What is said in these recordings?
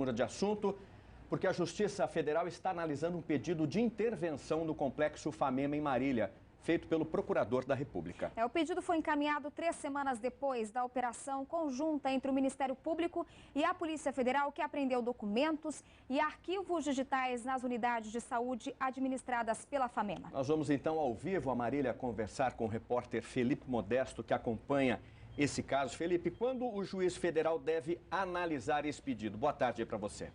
muda de assunto, porque a Justiça Federal está analisando um pedido de intervenção no complexo FAMEMA em Marília, feito pelo Procurador da República. O pedido foi encaminhado 3 semanas depois da operação conjunta entre o Ministério Público e a Polícia Federal, que apreendeu documentos e arquivos digitais nas unidades de saúde administradas pela FAMEMA. Nós vamos então ao vivo a Marília conversar com o repórter Felipe Modesto, que acompanha esse caso. Felipe, quando o juiz federal deve analisar esse pedido? Boa tarde para você.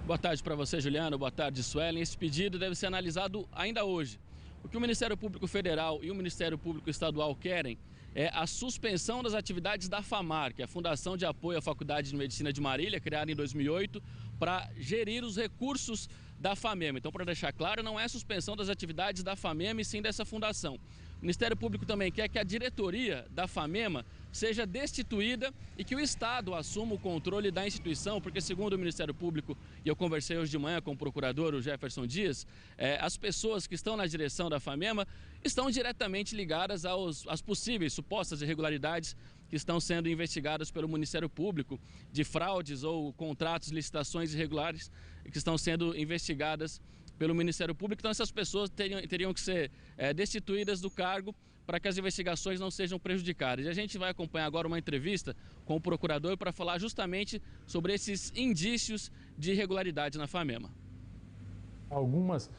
Boa tarde para você, Juliano. Boa tarde, Suelen. Esse pedido deve ser analisado ainda hoje. O que o Ministério Público Federal e o Ministério Público Estadual querem é a suspensão das atividades da FAMAR, que é a Fundação de Apoio à Faculdade de Medicina de Marília, criada em 2008, para gerir os recursos da FAMEMA. Então, para deixar claro, não é suspensão das atividades da FAMEMA e sim dessa fundação. O Ministério Público também quer que a diretoria da FAMEMA seja destituída e que o Estado assuma o controle da instituição, porque segundo o Ministério Público, e eu conversei hoje de manhã com o procurador, o Jefferson Dias, as pessoas que estão na direção da FAMEMA estão diretamente ligadas às possíveis supostas irregularidades que estão sendo investigadas pelo Ministério Público, de fraudes ou contratos, licitações irregulares que estão sendo investigadas pelo Ministério Público. Então essas pessoas teriam que ser destituídas do cargo para que as investigações não sejam prejudicadas. E a gente vai acompanhar agora uma entrevista com o procurador para falar justamente sobre esses indícios de irregularidade na FAMEMA. Algumas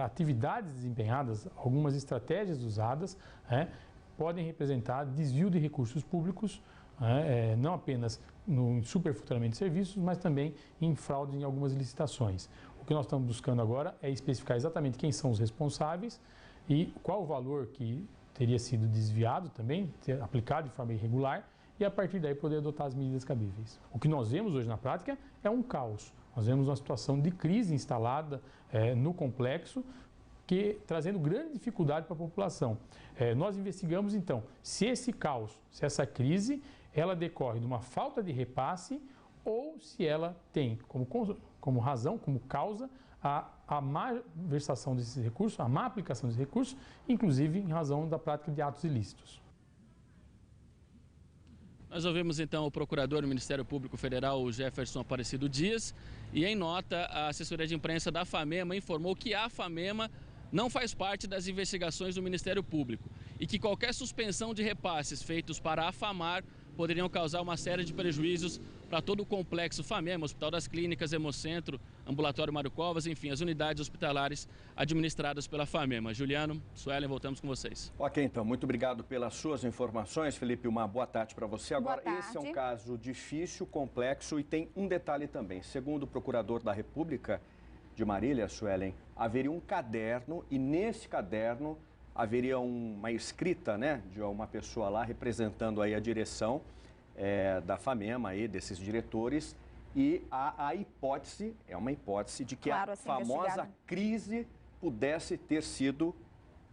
atividades desempenhadas, algumas estratégias usadas podem representar desvio de recursos públicos, não apenas no superfaturamento de serviços, mas também em fraude em algumas licitações. O que nós estamos buscando agora é especificar exatamente quem são os responsáveis e qual o valor que teria sido desviado também, aplicado de forma irregular, e a partir daí poder adotar as medidas cabíveis. O que nós vemos hoje na prática é um caos. Nós vemos uma situação de crise instalada no complexo, trazendo grande dificuldade para a população. Nós investigamos então se esse caos, se essa crise, ela decorre de uma falta de repasse ou se ela tem como razão, como causa, a má versação desses recursos, a má aplicação desses recursos, inclusive em razão da prática de atos ilícitos. Nós ouvimos então o procurador do Ministério Público Federal, o Jefferson Aparecido Dias, e em nota a assessoria de imprensa da FAMEMA informou que a FAMEMA não faz parte das investigações do Ministério Público e que qualquer suspensão de repasses feitos para a FAMAR poderiam causar uma série de prejuízos para todo o complexo FAMEMA, Hospital das Clínicas, Hemocentro, Ambulatório Mário Covas, enfim, as unidades hospitalares administradas pela FAMEMA. Juliano, Suelen, voltamos com vocês. Ok, então, muito obrigado pelas suas informações, Felipe. Uma boa tarde para você. Agora, esse é um caso difícil, complexo e tem um detalhe também. Segundo o Procurador da República de Marília, Suelen, haveria um caderno e nesse caderno haveria uma escrita, de uma pessoa lá representando aí a direção da FAMEMA, aí, desses diretores, e a hipótese, é uma hipótese de que a famosa crise pudesse ter sido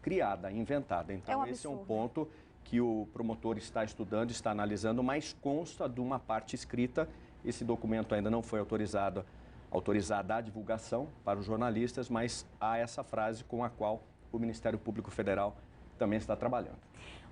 criada, inventada. Então esse é um ponto que o promotor está estudando, está analisando, mas consta de uma parte escrita. Esse documento ainda não foi autorizada a divulgação para os jornalistas, mas há essa frase com a qual o Ministério Público Federal também está trabalhando.